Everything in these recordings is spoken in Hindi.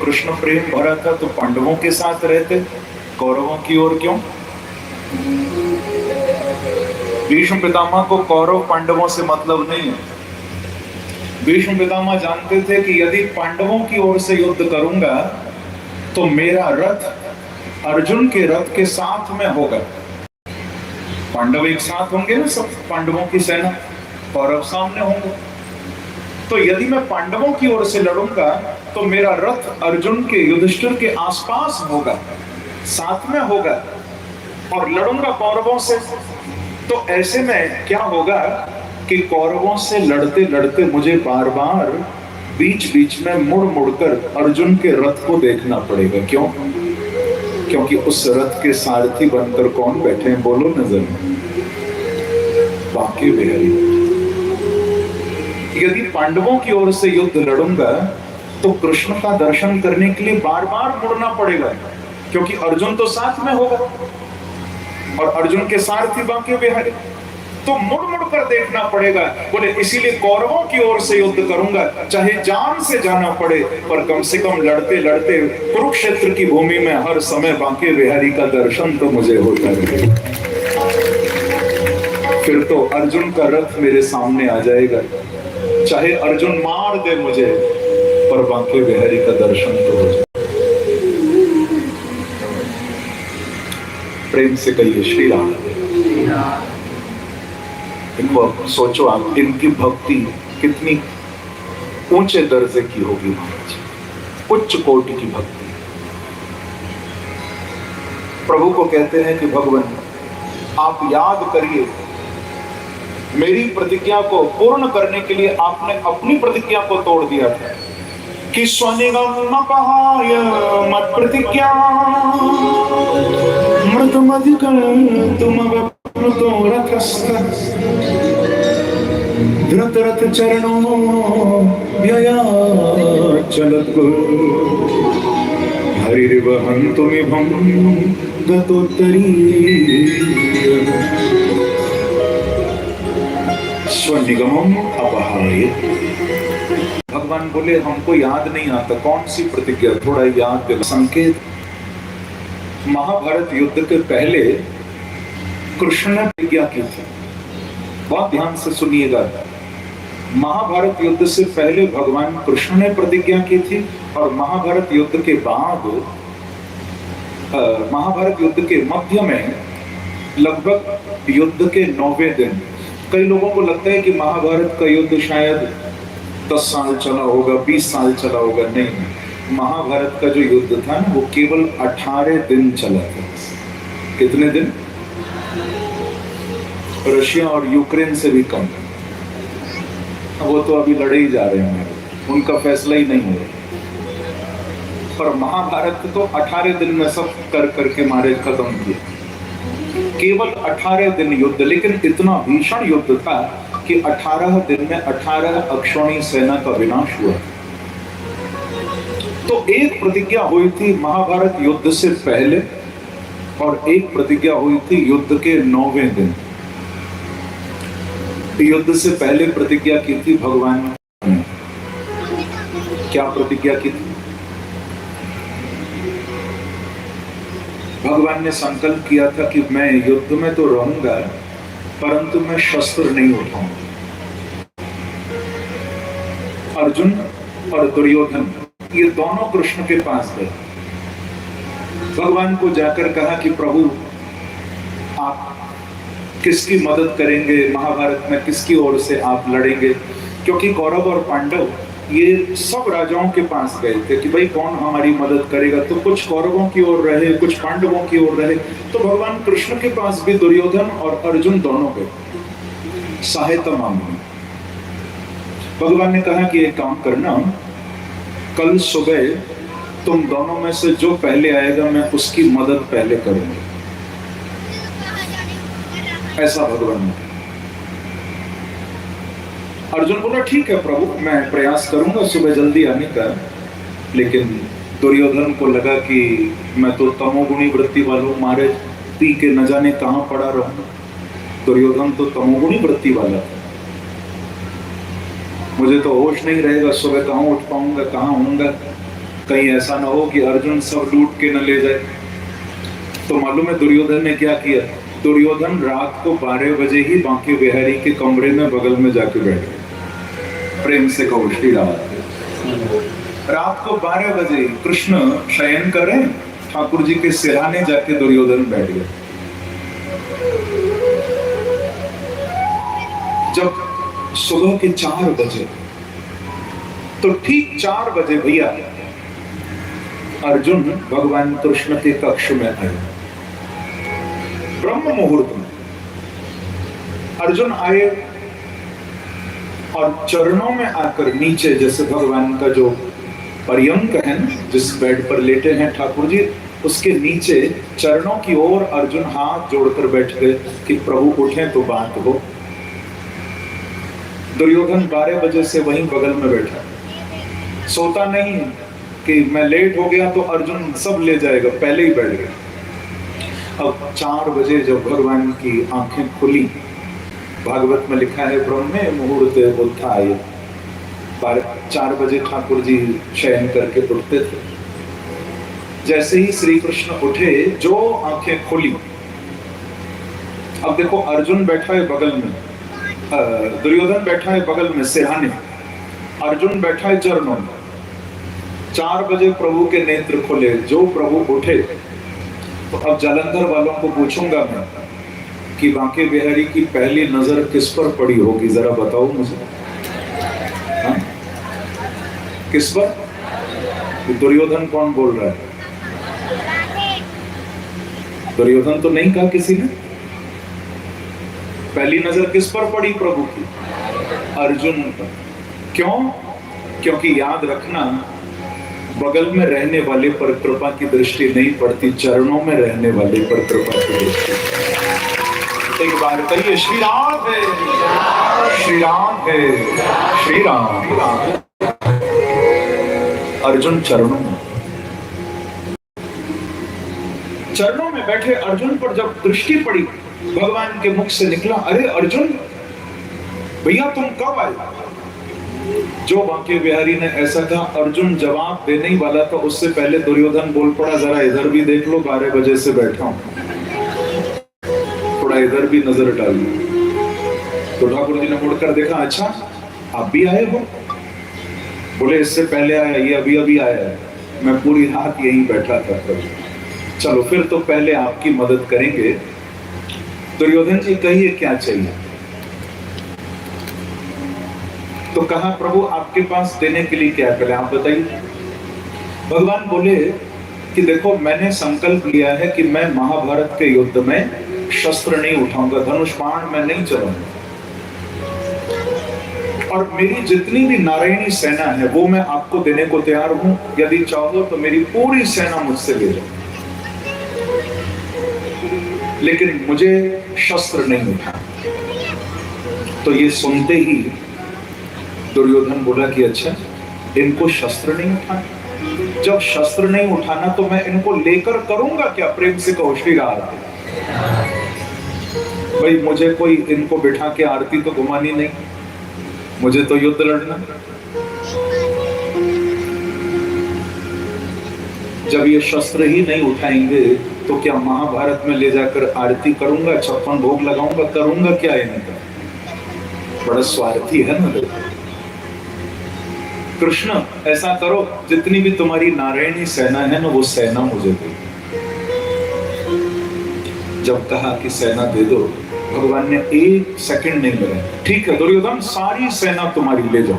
कृष्ण प्रेम भरा था तो पांडवों के साथ रहते, कौरवों की ओर क्यों? भीष्म पितामह को कौरव पांडवों से मतलब नहीं है। भीष्म पितामह जानते थे कि यदि पांडवों की ओर से युद्ध करूंगा तो मेरा रथ अर्जुन के रथ के साथ में होगा। पांडव एक साथ होंगे ना, सब पांडवों की सेना, कौरव सामने होंगे। तो यदि मैं पांडवों की ओर से लड़ूंगा तो मेरा रथ अर्जुन के, युधिष्ठिर के आसपास होगा, साथ में होगा, और लड़ूंगा कौरवों से। तो ऐसे में क्या होगा कि कौरवों से लड़ते लड़ते मुझे बार बार बीच बीच में मुड़ मुड़कर अर्जुन के रथ को देखना पड़ेगा। क्यों? क्योंकि उस रथ के सारथी बनकर कौन बैठे हैं, बोलो नजर? बांके बिहारी। यदि पांडवों की ओर से युद्ध लड़ूंगा तो कृष्ण का दर्शन करने के लिए बार बार मुड़ना पड़ेगा, क्योंकि अर्जुन तो साथ में होगा और अर्जुन के सारथी बांके बिहारी, तो मुड़ मुड़ कर देखना पड़ेगा। बोले इसीलिए कौरवों की ओर से युद्ध करूंगा, चाहे जान से जाना पड़े, पर कम से कम लड़ते लड़ते कुरुक्षेत्र की भूमि में हर समय बांके बिहारी का दर्शन तो मुझे होता है। फिर तो अर्जुन का रथ मेरे सामने आ जाएगा, चाहे अर्जुन मार दे मुझे, पर बांके बिहारी का दर्शन तो हो जाए। प्रेम से कहिए श्री राम। इनको सोचो आप, इनकी भक्ति कितनी ऊंचे दर्जे की होगी महाराज, उच्च कोटि की भक्ति। प्रभु को कहते हैं कि भगवान आप याद करिए, मेरी प्रतिज्ञा को पूर्ण करने के लिए आपने अपनी प्रतिज्ञा को तोड़ दिया था कि स्वनिगम कहाय मत प्रतिज्ञा मृत मधिकं तुम तो रथस्थ धृत रथ चरणों व्यया चलत हरिर्वहं तुमिभं गतोत्तरी स्वनिगमं अपहाय। भगवान बोले हमको याद नहीं आता कौन सी प्रतिज्ञा, थोड़ा याद दिला। संकेत, महाभारत युद्ध के पहले कृष्ण ने प्रतिज्ञा की थी, बहुत ध्यान से सुनिएगा। महाभारत युद्ध से पहले भगवान कृष्ण ने प्रतिज्ञा की थी, और महाभारत युद्ध के बाद, महाभारत युद्ध के मध्य में लगभग युद्ध के 9वें दिन, कई लोगों को लगता है कि महाभारत का युद्ध शायद 10 साल चला होगा, 20 साल चला होगा। नहीं, महाभारत का जो युद्ध था ना, वो केवल 18 दिन चला था। कितने दिन? रशिया और यूक्रेन से भी कम। वो तो अभी लड़े ही जा रहे हैं, उनका फैसला ही नहीं हुआ। पर महाभारत तो 18 दिन में सब कर करके मारे खत्म किए, केवल 18 दिन युद्ध। लेकिन इतना भीषण युद्ध था कि 18 दिन में 18 अक्षौणी सेना का विनाश हुआ। तो एक प्रतिज्ञा हुई थी महाभारत युद्ध से पहले, और एक प्रतिज्ञा हुई थी युद्ध के 9वें दिन। युद्ध से पहले प्रतिज्ञा की थी भगवान ने। क्या प्रतिज्ञा की थी? भगवान ने संकल्प किया था कि मैं युद्ध में तो रहूंगा, परंतु मैं शस्त्र नहीं उठाऊंगा। अर्जुन और दुर्योधन ये दोनों कृष्ण के पास गए, भगवान को जाकर कहा कि प्रभु आप किसकी मदद करेंगे, महाभारत में किसकी ओर से आप लड़ेंगे? क्योंकि कौरव और पांडव ये सब राजाओं के पास गए थे कि भाई कौन हमारी मदद करेगा। तो कुछ कौरवों की ओर रहे, कुछ पांडवों की ओर रहे। तो भगवान कृष्ण के पास भी दुर्योधन और अर्जुन दोनों गए सहायता मांगने। भगवान ने कहा कि एक काम करना, कल सुबह तुम दोनों में से जो पहले आएगा मैं उसकी मदद पहले करूंगा। ऐसा भगवान ने। अर्जुन बोला ठीक है प्रभु, मैं प्रयास करूंगा सुबह जल्दी आने का। लेकिन दुर्योधन को लगा कि मैं तो तमोगुणी वृत्ति वालों, मारे पी के न जाने कहां पड़ा रहूं। दुर्योधन तो तमोगुणी वृत्ति वाला था, मुझे तो होश नहीं रहेगा, सुबह कहां उठ पाऊंगा, कहां होऊंगा। कहीं ऐसा ना हो कि अर्जुन सब लूट के न ले जाए। तो मालूम है दुर्योधन ने क्या किया? दुर्योधन रात को 12 बजे ही बांके बिहारी के कमरे में बगल में जाके बैठ गए। प्रेम से कहो श्री राम। रात को 12 बजे कृष्ण शयन कर रहे, ठाकुर जी के सिरहाने जाके दुर्योधन बैठ गए। जब सुबह के 4 बजे, तो ठीक 4 बजे भैया अर्जुन भगवान कृष्ण के कक्ष में आए। ब्रह्म मुहूर्त में अर्जुन आए और चरणों में आकर नीचे, जैसे भगवान का जो पर्यंक है ना, जिस बेड पर लेटे हैं ठाकुर जी, उसके नीचे चरणों की ओर अर्जुन हाथ जोड़कर बैठ गए कि प्रभु उठे तो बात हो। दुर्योधन 12 बजे से वहीं बगल में बैठा, सोता नहीं कि मैं लेट हो गया तो अर्जुन सब ले जाएगा, पहले ही बैठ गया। अब 4 बजे जब भगवान की आंखें खुली, भागवत में लिखा है ब्रह्मे मुहूर्ते उत्थाय, 4 बजे ठाकुर जी शयन करके उठते थे। जैसे ही श्री कृष्ण उठे, जो आंखें खुली, अब देखो अर्जुन बैठा है बगल में, दुर्योधन बैठा है बगल में सिरहाने, अर्जुन बैठा है चरणों में। 4 बजे प्रभु के नेत्र खुले, जो प्रभु उठे। तो अब जालंधर वालों को पूछूंगा मैं कि बांके बिहारी की पहली नजर किस पर पड़ी होगी, जरा बताओ मुझे। हाँ? किस पर? दुर्योधन कौन बोल रहा है? दुर्योधन तो नहीं कहा किसी ने। पहली नजर किस पर पड़ी प्रभु की? अर्जुन पर। क्यों? क्योंकि याद रखना, बगल में रहने वाले पर कृपा की दृष्टि नहीं पड़ती, चरणों में रहने वाले पर कृपा की दृष्टि। एक बार कहिए श्री राम है, श्री राम है, श्री राम। अर्जुन चरणों में बैठे अर्जुन पर जब दृष्टि पड़ी, भगवान के मुख से निकला, अरे अर्जुन भैया तुम कब आए? जो बांके बिहारी ने ऐसा कहा, अर्जुन जवाब देने ही वाला था, उससे पहले दुर्योधन बोल पड़ा, जरा इधर भी देख लो, 12 बजे से बैठा हूं, थोड़ा इधर भी नजर डालिए। तो ठाकुर जी ने मुड़कर देखा, अच्छा आप भी आए हो? बोले इससे पहले आया, ये अभी अभी आया है, मैं पूरी रात यहीं बैठा था। चलो फिर तो पहले आपकी मदद करेंगे। दुर्योधन जी कहिए क्या चाहिए? तो कहा प्रभु आपके पास देने के लिए क्या करें, आप बताइए। भगवान बोले कि देखो मैंने संकल्प लिया है कि मैं महाभारत के युद्ध में शस्त्र नहीं उठाऊंगा, धनुष बाण मैं नहीं चलाऊंगा, और मेरी जितनी भी नारायणी सेना है वो मैं आपको देने को तैयार हूं। यदि चाहो तो मेरी पूरी सेना मुझसे ले जाओ, लेकिन मुझे शस्त्र नहीं उठा। तो ये सुनते ही दुर्योधन बोला कि अच्छा इनको शस्त्र नहीं उठाना, जब शस्त्र नहीं उठाना तो मैं इनको लेकर करूंगा क्या? प्रेम से कहो श्री राम। भाई मुझे कोई इनको बिठा के आरती तो घुमानी नहीं, मुझे तो युद्ध लड़ना। जब ये शस्त्र ही नहीं उठाएंगे तो क्या महाभारत में ले जाकर आरती करूंगा, 56 भोग लगाऊंगा, करूंगा क्या इनका? बड़ा स्वार्थी है ना। कृष्ण ऐसा करो, जितनी भी तुम्हारी नारायणी सेना है ना, वो सेना मुझे दो। जब कहा कि सेना दे दो, भगवान ने 1 सेकंड नहीं लगाया। ठीक है दुर्योधन, सारी सेना तुम्हारी ले जाओ,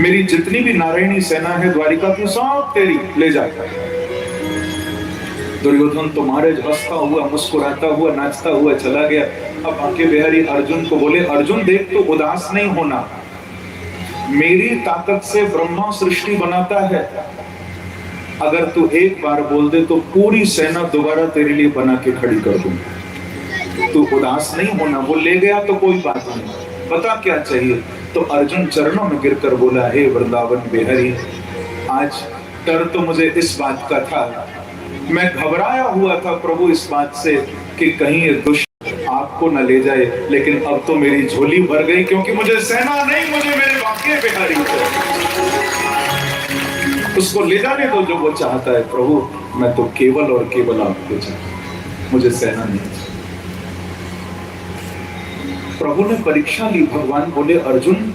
मेरी जितनी भी नारायणी सेना है द्वारिका की सब तेरी ले जाकर। दुर्योधन तुम्हारे हंसता हुआ, मुस्कुराता हुआ, नाचता हुआ चला गया। अब बांके बिहारी अर्जुन को बोले, अर्जुन देख तो उदास नहीं होना, मेरी ताकत से ब्रह्मा सृष्टि बनाता है, अगर तू एक बार बोल दे तो पूरी सेना दोबारा तेरे लिए बना के खड़ी कर दूंगा, तू उदास नहीं होना। वो ले गया तो कोई बात नहीं, बता क्या चाहिए? तो अर्जुन चरणों में गिरकर बोला, हे वृंदावन बिहारी, आज डर तो मुझे इस बात का था, मैं घबराया हुआ था प्रभु इस बात से कि कहीं ये दुष्ट आपको न ले जाए, लेकिन अब तो मेरी झोली भर गई, क्योंकि मुझे सेना नहीं, मुझे मेरे बांके बिहारी उसको ले जाने दो जो वो चाहता है। प्रभु मैं तो केवल और केवल आपको चाहता हूं, मुझे सेना नहीं चाहिए। प्रभु ने परीक्षा ली। भगवान बोले अर्जुन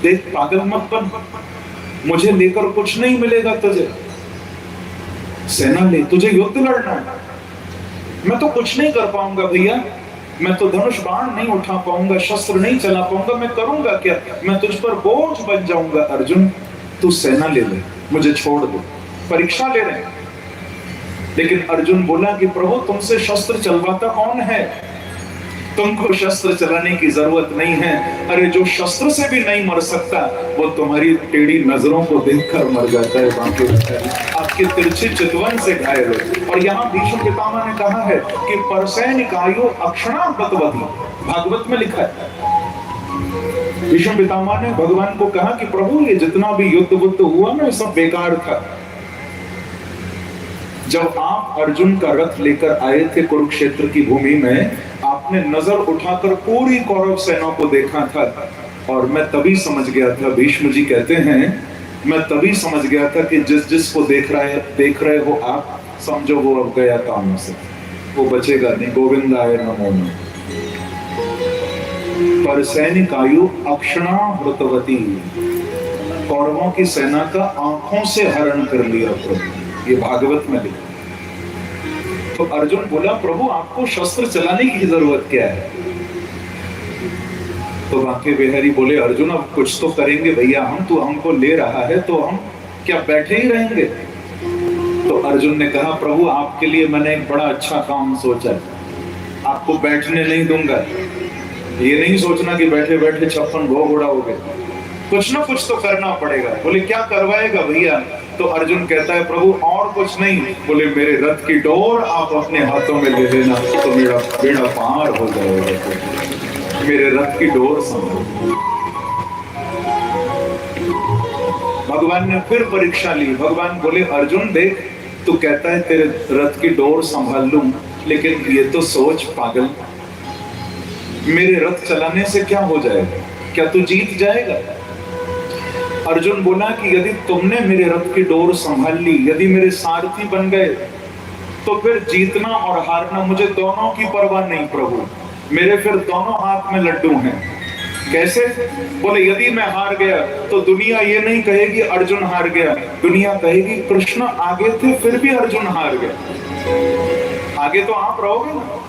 देख पागल मत बन, मुझे लेकर कुछ नहीं मिलेगा तुझे। सेना ले, तुझे युद्ध लड़ना है। मैं तो कुछ नहीं कर पाऊंगा भैया, मैं तो धनुष बाण नहीं उठा पाऊंगा, शस्त्र नहीं चला पाऊंगा, मैं करूंगा क्या? मैं तुझ पर बोझ बन जाऊंगा। अर्जुन तू सेना ले ले, मुझे छोड़ दो। परीक्षा ले रहे हैं। लेकिन अर्जुन बोला कि प्रभु तुमसे शस्त्र चलवाता कौन है? तुमको शस्त्र चलाने की जरूरत नहीं है। अरे जो शस्त्र से भी नहीं मर सकता वो तुम्हारी टेढ़ी नजरों को देखकर मर जाता है। बाकी आपके तिरछे चितवन से घायल हो। और यहाँ भीष्म पितामह ने कहा है कि परसैनिकायो अक्षणा व्रतवती, भागवत में लिखा है। भीष्म पितामह ने भगवान को कहा कि प्रभु ये जितना भी युद्ध बुद्ध हुआ ना सब बेकार था। जब आप अर्जुन का रथ लेकर आए थे कुरुक्षेत्र की भूमि में, आपने नजर उठाकर पूरी कौरव सेना को देखा था और मैं तभी समझ गया था, भीष्म जी कहते हैं मैं तभी समझ गया था कि जिस जिसको देख रहे हो आप, समझो वो अब गया काम से, वो बचेगा नहीं। गोविंदाय नमो नमः। पर सैनिकायु अक्षणा व्रतवती, कौरवों की सेना का आंखों से हरण कर लिया प्रभु। ये भागवत में लिखा। तो अर्जुन बोला प्रभु आपको शस्त्र चलाने की जरूरत क्या है? तो बांके बिहारी बोले अर्जुन अब कुछ तो करेंगे भैया हम, तो हमको ले रहा है तो हम क्या बैठे ही रहेंगे? तो अर्जुन ने कहा प्रभु आपके लिए मैंने एक बड़ा अच्छा काम सोचा है, आपको बैठने नहीं दूंगा। ये नहीं सोचना कि बैठे बैठे 56 भोग उड़ाओगे, कुछ ना कुछ तो करना पड़ेगा। बोले क्या करवाएगा भैया? तो अर्जुन कहता है प्रभु और कुछ नहीं, बोले मेरे रथ की डोर आप अपने हाथों में ले लेना तो मेरा बेड़ा पार हो जाएगा। मेरे रथ की डोर संभालो। भगवान ने फिर परीक्षा ली। भगवान बोले अर्जुन देख तू कहता है तेरे रथ की डोर संभाल लूं, लेकिन ये तो सोच पागल, मेरे रथ चलाने से क्या हो जाएगा? क्या तू जीत जाएगा? अर्जुन बोला कि यदि तुमने मेरे रथ की डोर संभाल ली, यदि मेरे सारथी बन गए, तो फिर जीतना और हारना मुझे दोनों की परवाह नहीं प्रभु। मेरे फिर दोनों हाथ में लड्डू हैं। कैसे? बोले यदि मैं हार गया तो दुनिया ये नहीं कहेगी अर्जुन हार गया, दुनिया कहेगी कृष्ण आगे थे फिर भी अर्जुन हार गया। आगे तो आप रहोगे ना।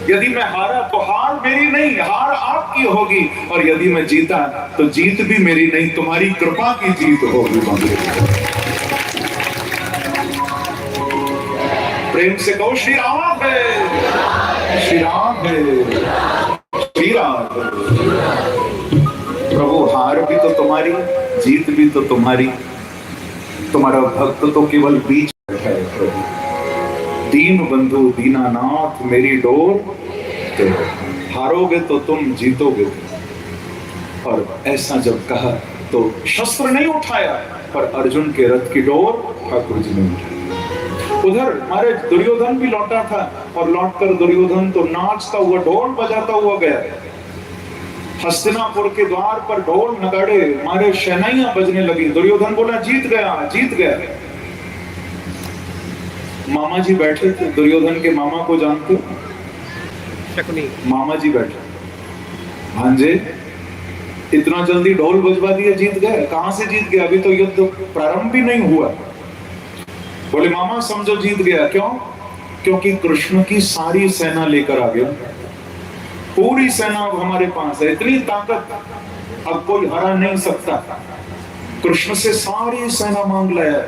यदि मैं हारा तो हार मेरी नहीं, हार आपकी होगी, और यदि मैं जीता तो जीत भी मेरी नहीं, तुम्हारी कृपा की जीत होगी। प्रेम से कहो श्री राम है, श्री राम है, श्री राम। प्रभु हार भी तो तुम्हारी, जीत भी तो तुम्हारी, तुम्हारा भक्त तो केवल बीच बैठा है प्रभु। दीन बंधु दीनानाथ मेरी डोर, तो हारोगे तो तुम जीतोगे। और ऐसा जब कहा तो शस्त्र नहीं उठाया, पर अर्जुन के रथ की डोर ठाकुर जी ने उठाई। उधर हमारे दुर्योधन भी लौटा था, और लौटकर दुर्योधन तो नाचता हुआ ढोल बजाता हुआ गया। हस्तिनापुर के द्वार पर ढोल नगाड़े मारे शहनाइयां बजने लगी। दुर्योधन बोला जीत गया, जीत गया। मामा जी बैठे थे, दुर्योधन के मामा को जानते? शकुनी मामा जी बैठे। भांजे इतना जल्दी ढोल बजवा दिया, जीत गए? कहां से जीत गया? अभी तो युद्ध प्रारंभ भी नहीं हुआ। बोले मामा समझो जीत गया। क्यों? क्योंकि कृष्ण की सारी सेना लेकर आ गया, पूरी सेना अब हमारे पास है, इतनी ताकत अब कोई हरा नहीं सकता। कृष्ण से सारी सेना मांग लाया।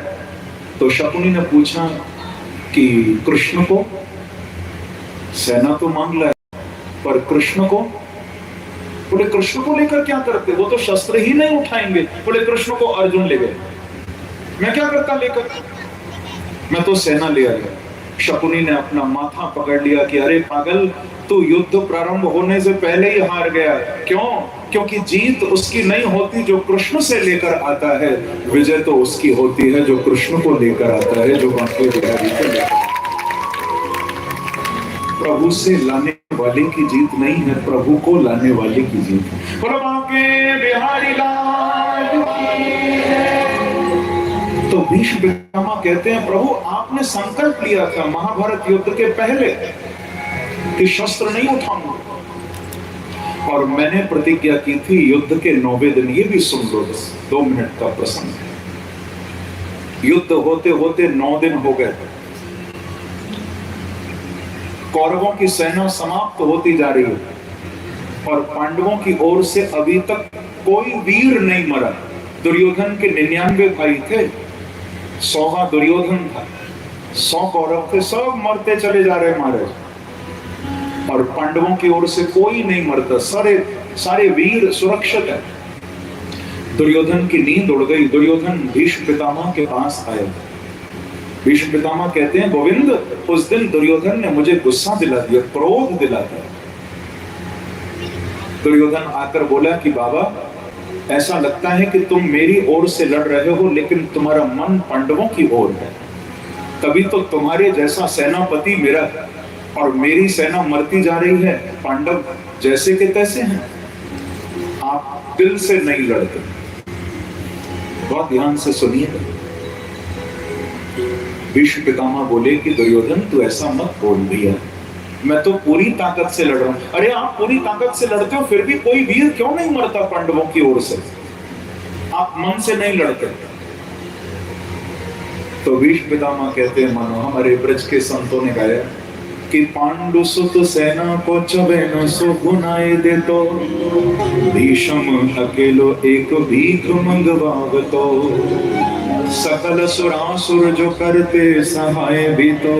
तो शकुनी ने पूछा कि कृष्ण को? सेना तो मांग लाया, पर कृष्ण को? बोले कृष्ण को लेकर क्या करते, वो तो शस्त्र ही नहीं उठाएंगे। बोले कृष्ण को अर्जुन ले गए, मैं क्या करता लेकर, मैं तो सेना ले आया। शकुनी ने अपना माथा पकड़ लिया कि अरे पागल, तू युद्ध प्रारंभ होने से पहले ही हार गया। क्यों? क्योंकि जीत उसकी नहीं होती जो कृष्ण से लेकर आता है, विजय तो उसकी होती है जो कृष्ण को लेकर आता है, जो बांके बिहारी को लेकर। प्रभु से लाने वाले की जीत नहीं है, प्रभु को लाने वाले की जीत है। बांके बिहारी लाल की जय। तो भीष्म पितामह कहते हैं, प्रभु आपने संकल्प लिया था महाभारत युद्ध के पहले कि शस्त्र नहीं उठाऊंगा, और मैंने प्रतिज्ञा की थी युद्ध के 9वें दिन। ये भी सुन लो, 2 मिनट का प्रसंग है। युद्ध होते होते 9 दिन हो गए, कौरवों की सेना समाप्त होती जा रही है और पांडवों की ओर से अभी तक कोई वीर नहीं मरा। दुर्योधन के 99 भाई थे, 100वां दुर्योधन था, 100 कौरव थे, सब मरते चले जा रहे मारे, और पांडवों की ओर से कोई नहीं मरता, सारे वीर सुरक्षित है। दुर्योधन की नींद उड़ गई। दुर्योधन भीष्म पितामह के पास आए। भीष्म पितामह कहते हैं, गोविंद उस दिन दुर्योधन ने मुझे गुस्सा दिला दिया, क्रोध दिला दिया। दुर्योधन आकर बोला कि बाबा, ऐसा लगता है कि तुम मेरी ओर से लड़ रहे हो, लेकिन तुम्हारा मन पांडवों की ओर है। तभी तो तुम्हारे जैसा सेनापति मेरा और मेरी सेना मरती जा रही है। पांडव जैसे के तैसे हैं, आप दिल से नहीं लड़ते। बहुत ध्यान से सुनिए। भीष्म पितामह बोले कि दुर्योधन तू ऐसा मत बोल भैया, मैं तो पूरी ताकत से लड़ रहा हूं। अरे आप पूरी ताकत से लड़ते हो, फिर भी कोई वीर क्यों नहीं मरता पांडवों की ओर से? आप मन से नहीं लड़ते। तो भीष्म पितामह कहते हैं, मानो हमारे ब्रज के संतों ने गाया कि पांडु सुत सेना को चबे न सो गुनाए दे तो, भीष्म अकेलो एक भीख मंगवावतो, सकल सुरासुर जो करते सहाय भी तो,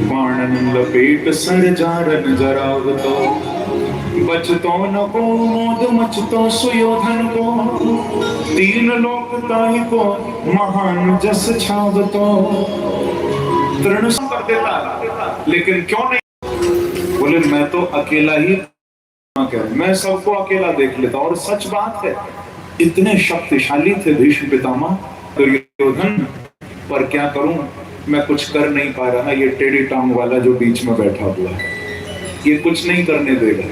बाणन लपेट सर जारन जरावतो, बचतो न को मोद मचतो सुयोधन को, 3 लोक ताहि को महान जस छावतो। तृण कर देता, लेकिन क्यों नहीं? बोले मैं तो अकेला ही, मैं सबको अकेला देख लेता। और सच बात है, इतने शक्तिशाली थे भीष्म पितामह। दुर्योधन पर क्या करूं, मैं कुछ कर नहीं पा रहा। ये टेढ़ी टांग वाला जो बीच में बैठा हुआ है, ये कुछ नहीं करने देगा।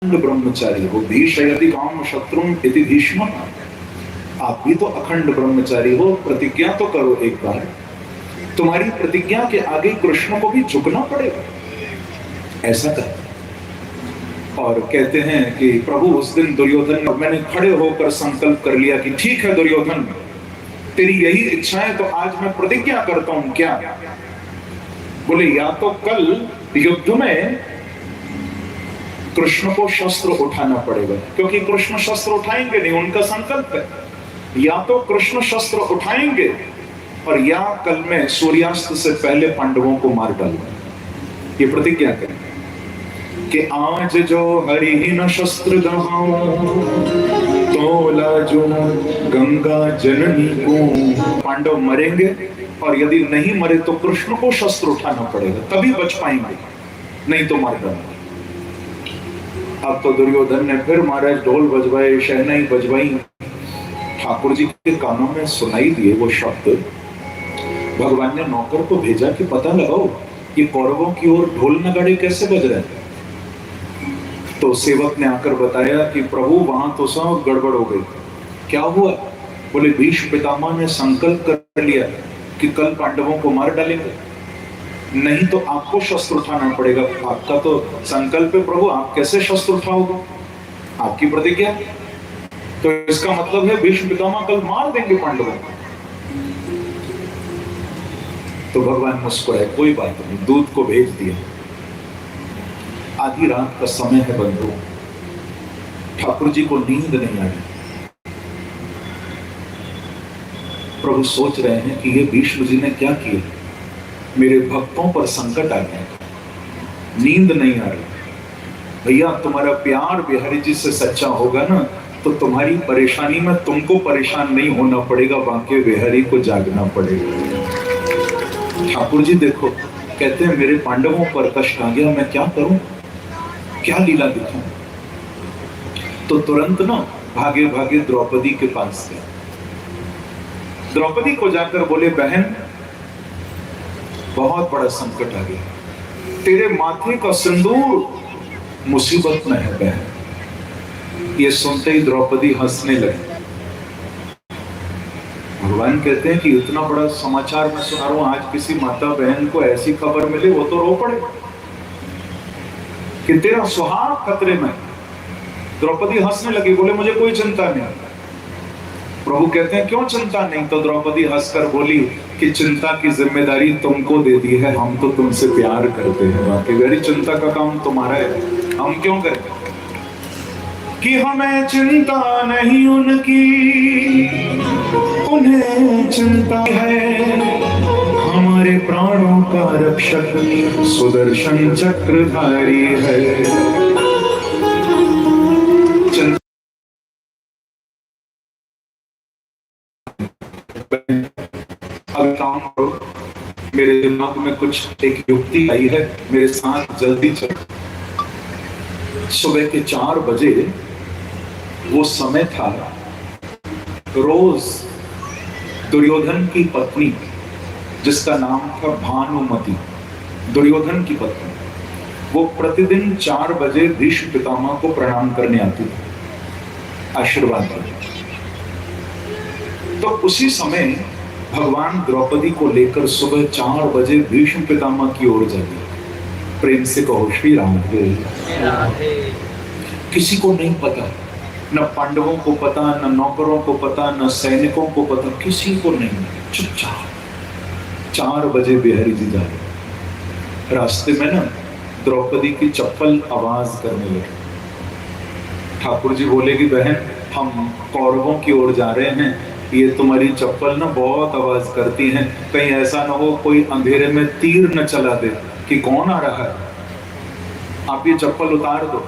ब्रह्मचारी हो, भीषयति काम शत्रुं इति भीष्म। आप भी तो अखंड ब्रह्मचारी हो, प्रतिज्ञा तो करो एक बार। तुम्हारी प्रतिज्ञा के आगे कृष्ण को भी झुकना पड़ेगा, ऐसा कर। और कहते हैं कि प्रभु उस दिन दुर्योधन, मैंने खड़े होकर संकल्प कर लिया कि ठीक है दुर्योधन, तेरी यही इच्छा है तो आज मैं प्रतिज्ञा करता हूं। क्या? बोले या तो कल युद्ध में कृष्ण को शस्त्र उठाना पड़ेगा, क्योंकि कृष्ण शस्त्र उठाएंगे नहीं, उनका संकल्प है। या तो कृष्ण शस्त्र उठाएंगे, और या कल में सूर्यास्त से पहले पांडवों को मार डालूंगा। ये प्रतिज्ञा करें कि आज जो हरिहीन शस्त्र दहाऊं, तोला जो गंगा जननी को। पांडव मरेंगे, और यदि नहीं मरे तो कृष्ण को शस्त्र उठाना पड़ेगा, तभी बच पाएंगे, नहीं तो मार डालेंगे। अब तो दुर्योधन ने फिर महाराज ढोल बजवाए, शहनाई बजवाई, ठाकुर जी के कानों में सुनाई दिए वो शब्द। भगवान ने नौकर को भेजा कि पता लगाओ कि कौरवों की ओर ढोल नगाड़े कैसे बज रहे हैं। तो सेवक ने आकर बताया कि प्रभु वहां तो सब गड़बड़ हो गई। क्या हुआ? बोले भीष्म पितामह ने संकल्प कर लिया कि कल पांडवों को मार डालेंगे, नहीं तो आपको शस्त्र उठाना पड़ेगा। आपका तो संकल्प है प्रभु, आप कैसे शस्त्र उठाओगे? आपकी प्रतिज्ञा। तो इसका मतलब है भीष्म पितामह कल मार देंगे पांडवों को। तो भगवान मुस्कुराए, कोई बात नहीं, दूत को भेज दिया। आधी रात का समय है बंधु, ठाकुर जी को नींद नहीं आई। प्रभु सोच रहे हैं कि ये भीष्म जी ने क्या किया, मेरे भक्तों पर संकट आ गया, नींद नहीं आ रही। भैया तुम्हारा प्यार बिहारी जी से सच्चा होगा ना, तो तुम्हारी परेशानी में तुमको परेशान नहीं होना पड़ेगा, बाकी बिहारी को जागना पड़ेगा। ठाकुर जी देखो, कहते हैं मेरे पांडवों पर कष्ट आ गया, मैं क्या करूं, क्या लीला दिखाऊं। तो तुरंत ना भागे भागे द्रौपदी के पास गए। द्रौपदी को जाकर बोले, बहन बहुत बड़ा संकट आ गया, तेरे माथे का सिंदूर मुसीबत में है बहन। ये सुनते ही द्रौपदी हंसने लगी। भगवान कहते हैं कि इतना बड़ा समाचार मैं सुना रहा हूं, आज किसी माता बहन को ऐसी खबर मिले वो तो रो पड़े कि तेरा सुहाग खतरे में। द्रौपदी हंसने लगी, बोले मुझे कोई चिंता नहीं। प्रभु कहते हैं क्यों चिंता नहीं? तो द्रौपदी हंसकर बोली कि चिंता की जिम्मेदारी तुमको दे दी है, हम तो तुमसे प्यार करते हैं, बाकी मेरी चिंता का काम तुम्हारा है, हम क्यों करें? कि हमें चिंता नहीं उनकी, उन्हें चिंता है हमारे प्राणों का रक्षक सुदर्शन चक्रधारी है। अब काम करो, मेरे दिमाग में कुछ एक युक्ति आई है, मेरे साथ जल्दी चलो। सुबह के 4 बजे वो समय था, रोज दुर्योधन की पत्नी जिसका नाम था भानुमति, दुर्योधन की पत्नी, वो प्रतिदिन 4 बजे भीष्म पितामह को प्रणाम करने आती थी, आशीर्वाद करने। तो उसी समय भगवान द्रौपदी को लेकर सुबह 4 बजे भीष्म पितामह की ओर जाती। प्रेम से कहो श्री राधे। किसी को नहीं पता, न पांडवों को पता, न नौकरों को पता, न सैनिकों को पता, किसी को नहीं। चुपचाप 4 बजे बिहारी जी जा रहे। रास्ते में ना द्रौपदी की चप्पल आवाज करने लगी। ठाकुर जी बोले कि बहन हम कौरवों की ओर जा रहे हैं, ये तुम्हारी चप्पल ना बहुत आवाज करती है, कहीं ऐसा ना हो कोई अंधेरे में तीर न चला दे कि कौन आ रहा है, आप ये चप्पल उतार दो।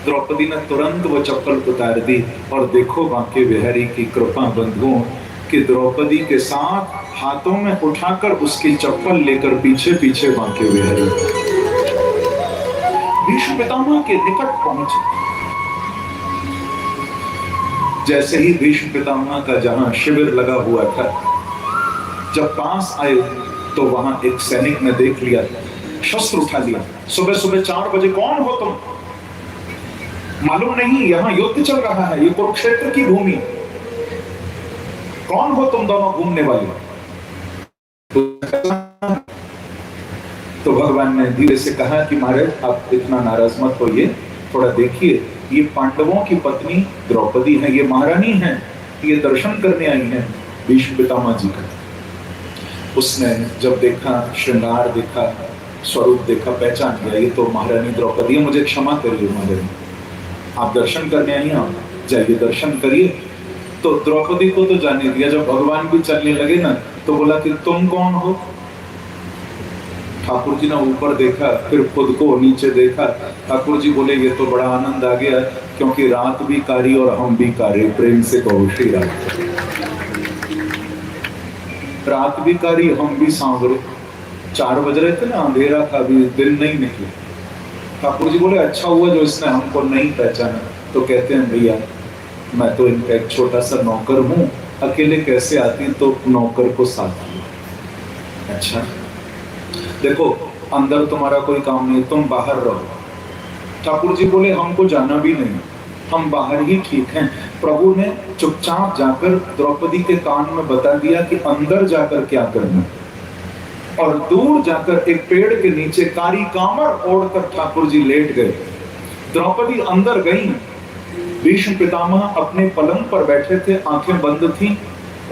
द्रौपदी ने तुरंत वो चप्पल उतार दी और देखो बांके बिहारी की कृपा बंधुओं कि द्रौपदी के साथ हाथों में उठाकर उसकी चप्पल लेकर पीछे पीछे बांके बिहारी भीष्म पितामह के निकट पहुंचे। जैसे ही भीष्म पितामह का जहां शिविर लगा हुआ था, जब पास आए तो वहां एक सैनिक ने देख लिया, शस्त्र उठा लिया। सुबह सुबह 4 बजे कौन हो तुम? मालूम नहीं यहाँ युद्ध चल रहा है, ये कुरुक्षेत्र की भूमि, कौन हो तुम दोनों घूमने वाले? तो भगवान ने धीरे से कहा कि महाराज आप इतना नाराज मत होइए, थोड़ा देखिए, ये पांडवों की पत्नी द्रौपदी है, ये महारानी है, ये दर्शन करने आई है भीष्म पितामह जी का। उसने जब देखा, श्रृंगार देखा, स्वरूप देखा, पहचान गया ये तो महारानी द्रौपदी है, मुझे क्षमा करिए महारानी, आप दर्शन करने आई हैं, आप जाइए दर्शन करिए। तो द्रौपदी को तो जाने दिया, जब भगवान भी चलने लगे ना तो बोला कि तुम कौन हो? ठाकुर जी ने ऊपर देखा, फिर खुद को नीचे देखा। ठाकुर जी बोले ये तो बड़ा आनंद आ गया क्योंकि रात भी कारी और हम भी कारी। प्रेम से कहो श्री राम। रात भी कारी, हम भी सांवरे। 4 बज रहे थे ना, अंधेरा था, अभी दिन नहीं निकले। ठाकुर जी बोले अच्छा हुआ जो इसने हमको नहीं पहचाना। तो कहते हैं भैया मैं तो इनका एक छोटा सा नौकर हूँ, अकेले कैसे आती, तो नौकर को साथ लिया। अच्छा देखो अंदर तुम्हारा कोई काम नहीं, तुम बाहर रहो। ठाकुर जी बोले हमको जाना भी नहीं, हम बाहर ही ठीक हैं। प्रभु ने चुपचाप जाकर द्रौपदी के कान में बता दिया कि अंदर जाकर क्या करना, और दूर जाकर एक पेड़ के नीचे कारी कामर ओढ़कर ठाकुर जी लेट गए। द्रौपदी अंदर गई। भीष्म पितामह अपने पलंग पर बैठे थे, आंखें बंद थीं।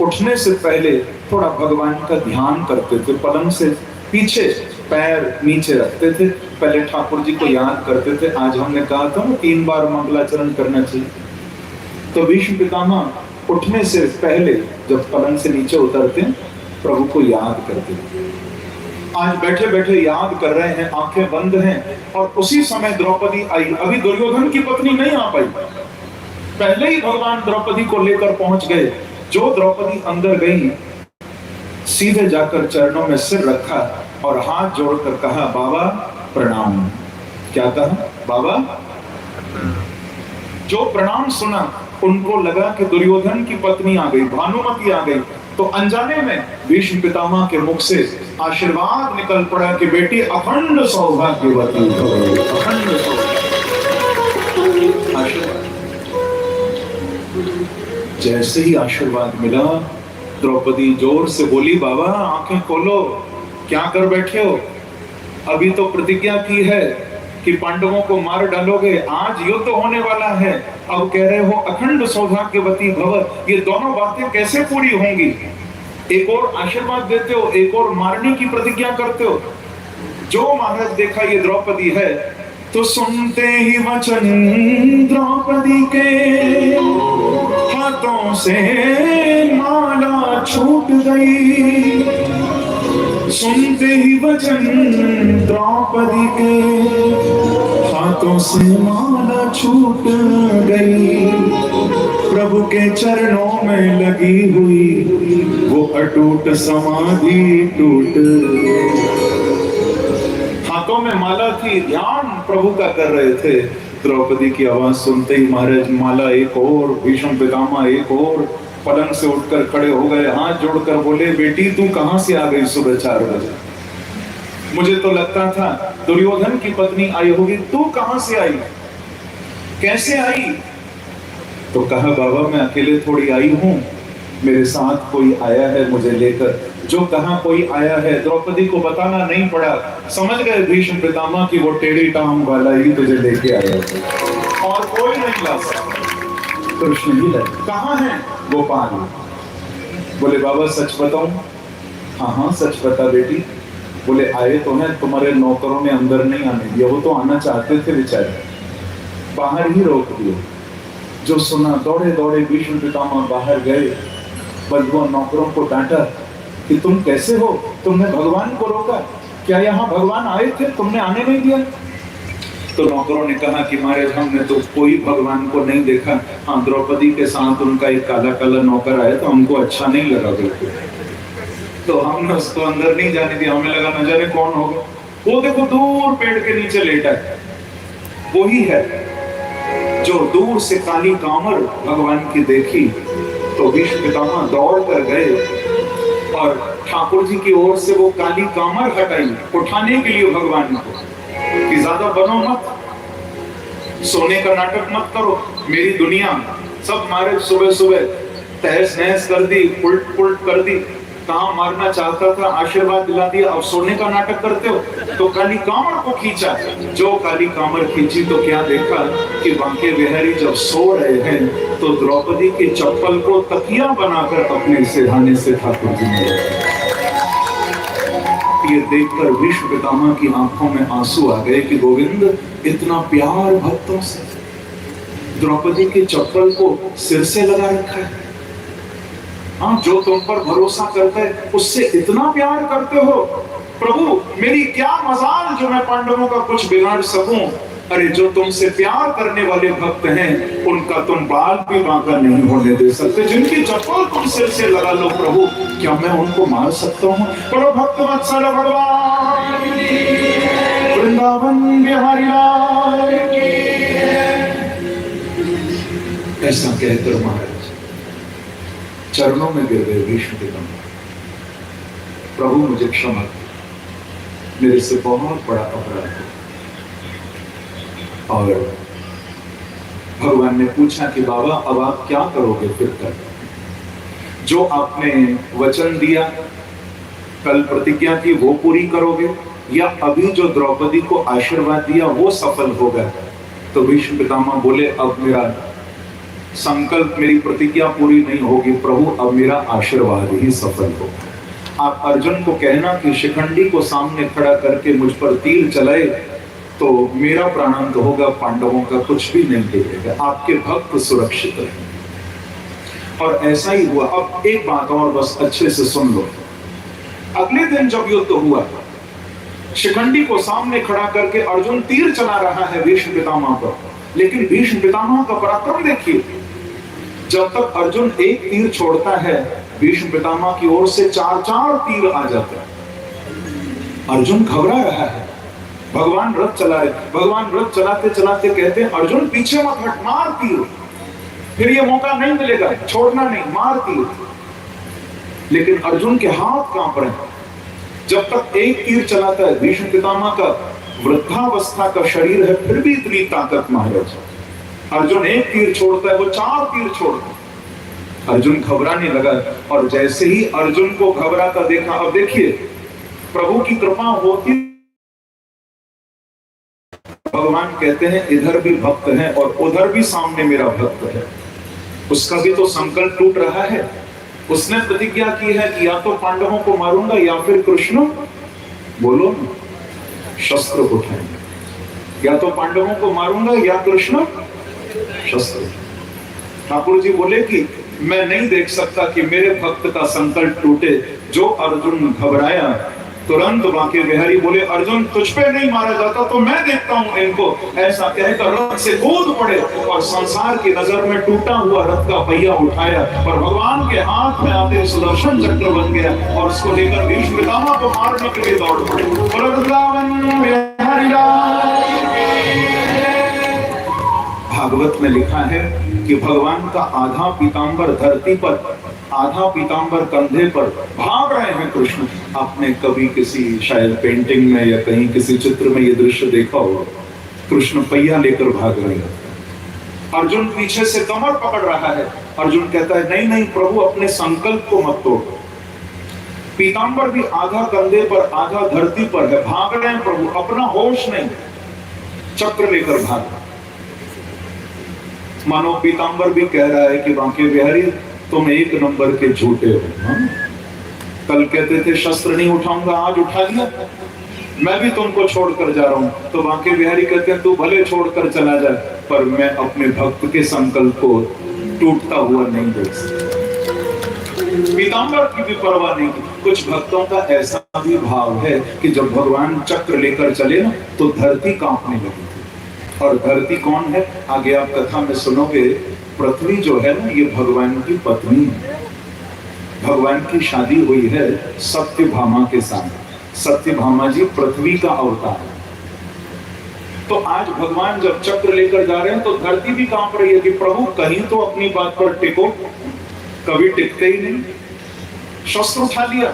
उठने से पहले थोड़ा भगवान का ध्यान करते थे, पलंग से पीछे पैर नीचे रखते थे, पहले ठाकुर जी को याद करते थे। आज हमने कहा था ना 3 बार मंगलाचरण करना चाहिए। तो भीष्म पितामह उठने से पहले जब पलंग से नीचे उतरते प्रभु को याद करते थे। आज बैठे बैठे याद कर रहे हैं, आंखें बंद हैं, और उसी समय द्रौपदी आई। अभी दुर्योधन की पत्नी नहीं आ पाई, पहले ही भगवान द्रौपदी को लेकर पहुंच गए। जो द्रौपदी अंदर गई, सीधे जाकर चरणों में सिर रखा और हाथ जोड़कर कहा बाबा प्रणाम। क्या कहा? बाबा। जो प्रणाम सुना उनको लगा कि दुर्योधन की पत्नी आ गई, भानुमति आ गई। तो अनजाने में भीष्म पितामह के मुख से आशीर्वाद निकल पड़ा कि बेटी अखंड सौभाग्यवती हो, अखंड सौभाग्य। आशीर्वाद। जैसे ही आशीर्वाद मिला, द्रौपदी जोर से बोली, बाबा आंखें खोलो, क्या कर बैठे हो? अभी तो प्रतिज्ञा की है कि पांडवों को मार डालोगे, आज युद्ध होने वाला है, अब कह रहे हो अखंड सौभाग्यवती भव। ये दोनों बातें कैसे पूरी होंगी? एक और आशीर्वाद देते हो, एक और मारने की प्रतिज्ञा करते हो। जो महाराज देखा ये द्रौपदी है, तो सुनते ही वचन द्रौपदी के हाथों से माला छूट गई। सुनते ही वचन द्रौपदी के हाथों से माला छूट गई। प्रभु के चरणों में लगी हुई वो अटूट समाधि टूट। हाथों में माला थी, ध्यान प्रभु का कर रहे थे। द्रौपदी की आवाज सुनते ही महाराज माला एक और, भीष्म पितामह एक और, पलंग से उठकर खड़े हो गए, हाथ जोड़कर बोले, बेटी तू कहां से आ गई सुबह 4 बजे? मुझे तो लगता था दुर्योधन की पत्नी आई होगी, तू कहां से आई, कैसे आई? तो कहा, बाबा मैं अकेले थोड़ी आई हूं, मेरे साथ कोई आया है मुझे लेकर। जो कहा कोई आया है, द्रौपदी को बताना नहीं पड़ा, समझ गए भीष्म पितामह की वो टेढ़ी टांग वाला ही तुझे लेके आया है और कोई नहीं ला सकता। कृष्ण ही है। कहां है? गोपाल। बोले बाबा सच बताऊं? हाँ हाँ सच बता बेटी। बोले आए तो हैं, तुम्हारे नौकरों ने अंदर नहीं आने दिया, वो तो आना चाहते थे बेचारे, बाहर ही रोक दिए। जो सुना दौड़े दौड़े भीष्म पितामह बाहर गए, बंधुओं नौकरों को डांटा कि तुम कैसे हो, तुमने भगवान को रोका, क्या यहाँ भगवान आए थे, तुमने आने नहीं दिया? तो नौकरों ने कहा कि महाराज हमने तो कोई भगवान को नहीं देखा, हाँ द्रौपदी के साथ उनका एक काला काला नौकर आया तो हमको अच्छा नहीं लगा बिल्कुल, तो हमने उसको अंदर नहीं जाने दिया, हमें लगा न जाने कौन होगा। वो देखो दूर पेड़ के नीचे लेटा है, वही है जो दूर से काली कामर भगवान की देखी। तो भीष्म पितामह दौड़ कर गए और ठाकुर जी की ओर से वो काली कामर हटाई उठाने के लिए भगवान को, कि ज्यादा बनो मत, सोने का नाटक मत करो, मेरी दुनिया सब महाराज सुबह सुबह तहस नहस कर दी, उल्ट पुल्ट कर दी, कहां मारना चाहता था आशीर्वाद दिला दिया, अब सोने का नाटक करते हो। तो काली कामर को खींचा, जो काली कामर खींची तो क्या देखा कि बांके बिहारी जब सो रहे हैं तो द्रौपदी के चप्पल को तकिया बनाकर अपने सिरहाने से ठाकुर जी ने, ये देखकर भीष्म पितामह की आंखों में आंसू आ गए कि गोविंद इतना प्यार भक्तों से, द्रौपदी के चप्पल को सिर से लगा रखा है। हाँ जो तुम पर भरोसा करते हैं उससे इतना प्यार करते हो। प्रभु मेरी क्या मजाल जो मैं पांडवों का कुछ बिगाड़ सकूं। अरे जो तुमसे प्यार करने वाले भक्त हैं उनका तुम बाल भी बांका नहीं होने दे सकते, जिनकी चप्पल तुम सिर से लगा लो प्रभु, क्या मैं उनको मार सकता हूँ? बोलो भक्त वत्सल भगवान वृंदावन बिहारी लाल की। ऐसा कहकर महाराज चरणों में गिर गए भीष्म पितामह, प्रभु मुझे क्षमा, मेरे से बहुत बड़ा अपराध है। और भगवान ने पूछा कि बाबा अब आप क्या करोगे फिर कर? जो आपने वचन दिया, कल प्रतिज्ञा की, वो पूरी करोगे या अभी जो द्रौपदी को आशीर्वाद दिया वो सफल होगा? तो भीष्म पितामह बोले अब मेरा संकल्प, मेरी प्रतिज्ञा पूरी नहीं होगी प्रभु, अब मेरा आशीर्वाद ही सफल होगा। आप अर्जुन को कहना कि शिखंडी को सामने खड़ा करके मुझ पर तीर चलाए तो मेरा प्राणांत होगा, पांडवों का कुछ भी नहीं गिरेगा, आपके भक्त सुरक्षित रहेंगे। और ऐसा ही हुआ। अब एक बात और बस अच्छे से सुन लो, अगले दिन जब युद्ध हुआ, शिखंडी को सामने खड़ा करके अर्जुन तीर चला रहा है भीष्म पितामह पर, लेकिन भीष्म पितामह का पराक्रम देखिए, जब तक अर्जुन एक तीर छोड़ता है भीष्म पितामह की ओर से 4-4 तीर आ जाते हैं। अर्जुन घबरा रहा है, भगवान रथ चला रहे, भगवान रथ चलाते चलाते कहते हैं अर्जुन पीछे मत हट, मार तीर, फिर ये मौका नहीं मिलेगा, छोड़ना नहीं, मार तीर। लेकिन अर्जुन के हाथ कांप रहे हैं। जब तक एक तीर चलाता है, भीष्म पितामह का वृद्धावस्था का शरीर है, फिर भी इतनी ताकत महाराज, अर्जुन एक तीर छोड़ता है, वो 4 तीर छोड़ता है। अर्जुन घबराने लगा और जैसे ही अर्जुन को घबराता देखा, अब देखिए प्रभु की कृपा होती, भगवान कहते हैं इधर भी भक्त है और उधर भी सामने मेरा भक्त है, उसका भी तो संकल्प टूट रहा है। उसने प्रतिज्ञा की है कि या तो पांडवों को मारूंगा या फिर कृष्ण, बोलो शस्त्र उठाएंगे, या तो पांडवों को मारूंगा या कृष्ण शस्त्र। ठाकुर जी बोले कि मैं नहीं देख सकता कि मेरे भक्त का संकल्प टूटे। जो अर्जुन घबराया, तुरंत बांके बिहारी बोले अर्जुन तुझ पे नहीं मारा जाता तो मैं देखता हूं इनको। ऐसा कहकर रथ से कूद पड़े और संसार की नजर में टूटा हुआ रथ का पहिया उठाया और भगवान के हाथ में आते सुदर्शन चक्र बन गया और उसको लेकर भीष्म पितामह को मारने के लिए दौड़ पड़े। भागवत में लिखा है कि भगवान का आधा पीतांबर धरती पर, आधा पीतांबर कंधे पर भाग रहे हैं कृष्ण। आपने कभी किसी शायद पेंटिंग में या कहीं किसी चित्र में ये दृश्य देखा होगा, कृष्ण पहिया लेकर भाग रहे हैं, अर्जुन पीछे से कमर पकड़ रहा है। अर्जुन कहता है नहीं नहीं प्रभु अपने संकल्प को मत तोड़। पीतांबर भी आधा कंधे पर आधा धरती पर है, भाग रहे हैं प्रभु, अपना होश नहीं, चक्र लेकर भाग। मानो पीतांबर भी कह रहा है कि बांके बिहारी तुम एक नंबर के झूठे हो। कल कहते थे शस्त्र नहीं उठाऊंगा, आज उठा लिया, मैं भी तुमको छोड़कर जा रहा हूं। तो बांके बिहारी कहते हैं तू भले छोड़कर चला जाए पर मैं अपने भक्त के संकल्प को टूटता हुआ नहीं देख सकता। पीतांबर की भी परवाह नहीं की। कुछ भक्तों का ऐसा भी भाव है कि जब भगवान चक्र लेकर चले ना तो धरती कांपने लगी। और धरती कौन है, आगे आप कथा में सुनोगे। पृथ्वी जो है ना ये भगवान की पत्नी है, भगवान की शादी हुई है सत्यभामा के साथ। सत्यभामा जी पृथ्वी का अवतार है। तो आज भगवान जब चक्र लेकर जा रहे हैं तो धरती भी कांप रही है कि प्रभु कहीं तो अपनी बात पर टिको, कभी टिकते ही नहीं। शस्त्र उठा लिया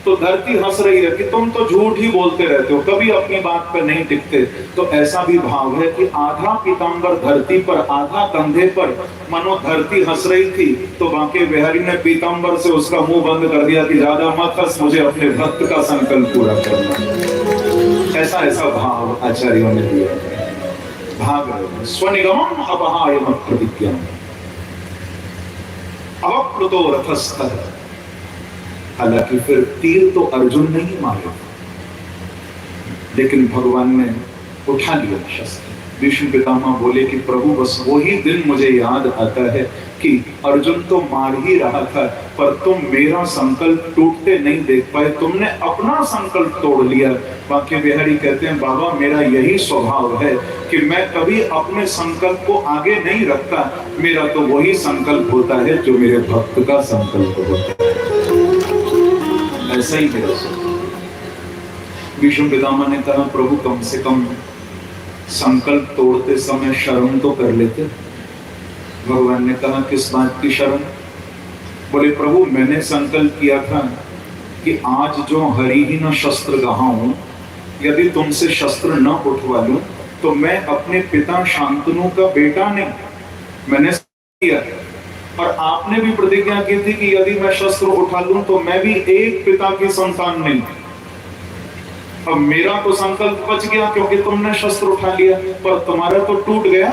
तो धरती हंस रही है कि तुम तो झूठ ही बोलते रहते हो, कभी अपनी बात पर नहीं टिकते। तो ऐसा भी भाव है कि आधा पीतांबर धरती पर आधा कंधे पर, मानो धरती हंस रही थी तो बांके बिहारी ने पीतांबर से उसका मुंह बंद कर दिया कि ज्यादा मत हंस, मुझे अपने भक्त का संकल्प पूरा करना। ऐसा ऐसा भाव आचार्यों ने दिया। भाग स्वनिगमम अपहाय मत प्रतिज्ञा अवप्लुतो रथस्थः। हालांकि फिर तीर तो अर्जुन ने ही मारे, लेकिन भगवान ने उठा लिया शस्त्र। भीष्म पितामह बोले कि प्रभु बस वही दिन मुझे याद आता है कि अर्जुन तो मार ही रहा था पर तुम मेरा संकल्प टूटते नहीं देख पाए, तुमने अपना संकल्प तोड़ लिया। बांके बिहारी कहते हैं बाबा मेरा यही स्वभाव है कि मैं कभी अपने संकल्प को आगे नहीं रखता, मेरा तो वही संकल्प होता है जो मेरे भक्त का संकल्प होता है। ऐसा ही मेरा भीष्म पितामह ने कहा प्रभु कम से कम संकल्प तोड़ते समय शर्म तो कर लेते। भगवान ने कहा किस बात की शर्म? बोले प्रभु मैंने संकल्प किया था कि आज जो हरिहीन शस्त्र गहाऊं, यदि तुमसे शस्त्र न उठवा लूं तो मैं अपने पिता शांतनु का बेटा नहीं। मैंने किया और आपने भी प्रतिज्ञा की थी कि यदि मैं शस्त्र उठा लूं तो मैं भी एक पिता की संतान नहीं। अब मेरा तो संकल्प बच गया क्योंकि तुमने शस्त्र उठा लिया, पर तुम्हारा तो टूट गया।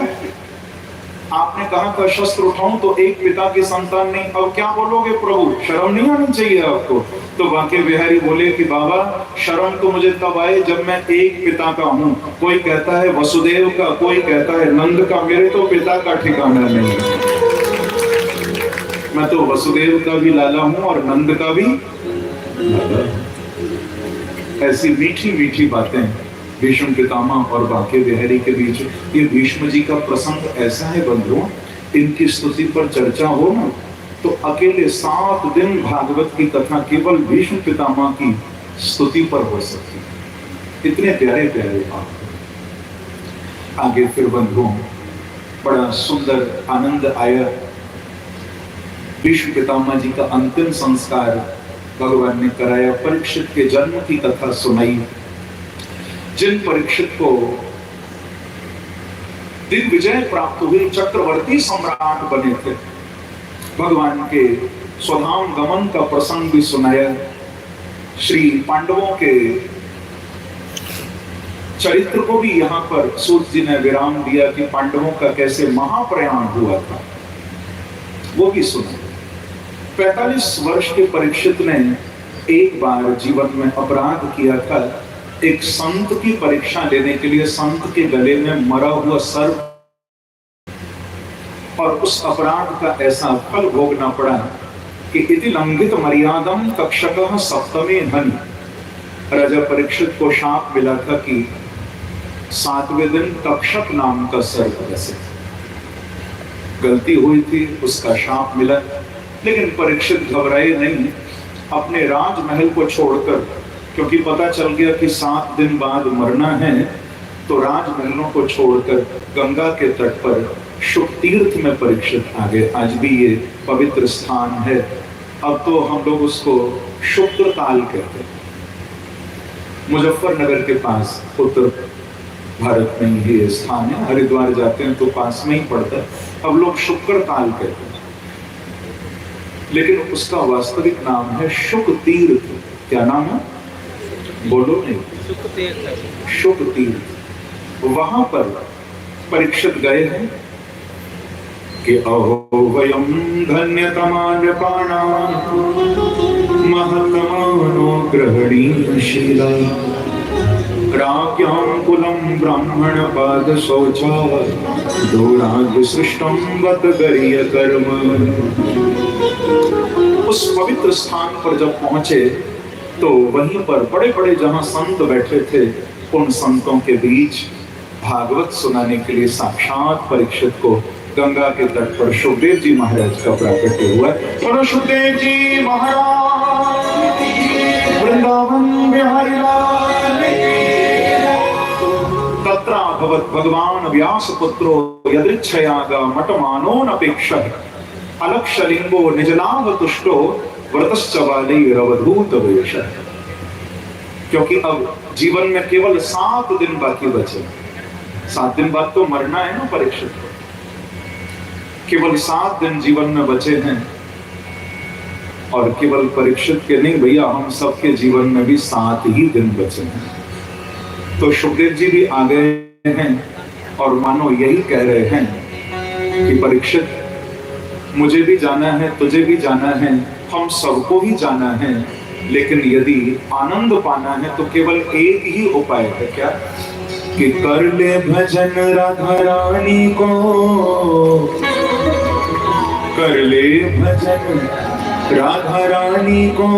आपने कहा था शस्त्र उठाऊं तो एक पिता की संतान नहीं, अब क्या बोलोगे प्रभु? शर्म नहीं आनी चाहिए आपको? तो बांके बिहारी बोले कि बाबा शर्म तो मुझे तब आए जब मैं एक पिता का हूं। कोई कहता है वसुदेव का, कोई कहता है नंद का, मेरे तो पिता का ठिकाना नहीं। मैं तो वसुदेव का भी लाला हूं और नंद का भी लाला। ऐसी मीठी मीठी बातें भीष्म पितामह और बांके बिहारी के बीच। ये भीष्म जी का प्रसंग ऐसा है बंधुओं, इनकी स्तुति पर चर्चा हो ना तो अकेले 7 दिन भागवत की कथा केवल भीष्म पितामह की स्तुति पर हो सकती है। इतने प्यारे प्यारे बात। आगे फिर बंधुओं बड़ा सुंदर आनंद आया। भीष्म पितामह जी का अंतिम संस्कार भगवान ने कराया, परीक्षित के जन्म की कथा सुनाई। जिन परीक्षित को दिग्विजय प्राप्त हुई, चक्रवर्ती सम्राट बने थे, भगवान के स्वधाम गमन का प्रसंग भी सुनाया, श्री पांडवों के चरित्र को भी यहाँ पर सूत जी ने विराम दिया कि पांडवों का कैसे महाप्रयाण हुआ था, वो भी सुना। 45 वर्ष के परीक्षित ने एक बार जीवन में अपराध किया था। एक संत की परीक्षा लेने के लिए संत के गले में मरा हुआ सर्प, और उस अपराध का ऐसा फल भोगना पड़ा कि इति लंघित मर्यादम तक्षकः सप्तमे धन। राजा परीक्षित को शाप मिला था कि 7वें दिन तक्षक नाम का सर्प डसे। गलती हुई थी, उसका शाप मिला, लेकिन परीक्षित घबराए नहीं। अपने राजमहल को छोड़कर, क्योंकि पता चल गया कि 7 दिन बाद मरना है, तो राजमहलों को छोड़कर गंगा के तट पर शुक तीर्थ में परीक्षित आ गए। आज भी ये पवित्र स्थान है। अब तो हम लोग उसको शुक्र ताल कहते हैं। मुजफ्फरनगर के पास उत्तर भारत में ही ये स्थान है। हरिद्वार जाते हैं तो पास में ही पड़ता है। अब लोग शुक्र ताल कहते हैं, लेकिन उसका वास्तविक नाम है शुक तीर्थ। क्या नाम है? बोलो नहीं। शुक तीर्थ। वहां पर परीक्षित गए हैं कि अहो वयम धन्यतमानपाणा महतमानो ग्रहणीशीला राज्ञां कुलं ब्राह्मण पाद शौचा दूराग सृष्टम वत गरिय कर्म। उस पवित्र स्थान पर जब पहुंचे तो वहीं पर बड़े बड़े जहां संत बैठे थे, उन संतों के बीच भागवत सुनाने के लिए साक्षात परीक्षित को गंगा के तट पर सुखदेव जी महाराज का प्राकट्य हुआ। बोलो सुखदेव जी महाराज, वृंदावन बिहारी लाल। तत्र भगवत भगवान व्यास पुत्रो यदृच्छयागा मटमानो नपेक्षः अलक्षलिंगो निजलाभ तुष्टो व्रतश्च बालैरवधूत वेशः। क्योंकि अब जीवन में केवल 7 दिन बाकी बचे। 7 दिन बाद तो मरना है ना परीक्षित को। केवल 7 दिन जीवन में बचे हैं, और केवल परीक्षित के नहीं भैया, हम सबके जीवन में भी 7 ही दिन बचे हैं। तो सुखदेव जी भी आ गए हैं और मानो यही कह रहे हैं कि परीक्षित, मुझे भी जाना है, तुझे भी जाना है, हम सबको ही जाना है, लेकिन यदि आनंद पाना है तो केवल एक ही उपाय है। क्या? कि कर ले भजन राधा रानी को, कर ले भजन राधा रानी को,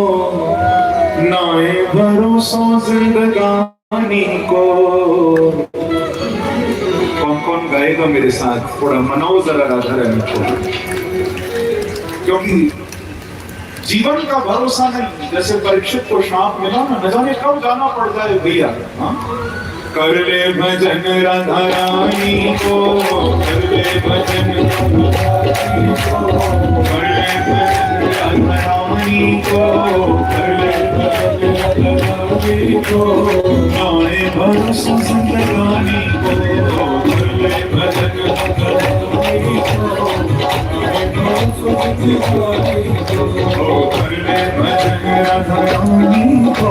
नाए भरोसा जिंदगानी को। कौन कौन गाएगा मेरे साथ? थोड़ा मनाओ जरा राधा रानी को, क्योंकि जीवन का भरोसा नहीं। जैसे परीक्षित को शाप मिला ना, न जाने कब जाना पड़ जाए भैया। कर ले भजन राधा रानी को, कर ले भजन राधा रानी को, कर ले भजन राधा रानी को, नाए भरोसा जिंदगानी को, कर ले भजन राधा रानी को, कर ले भजन राधा रानी को,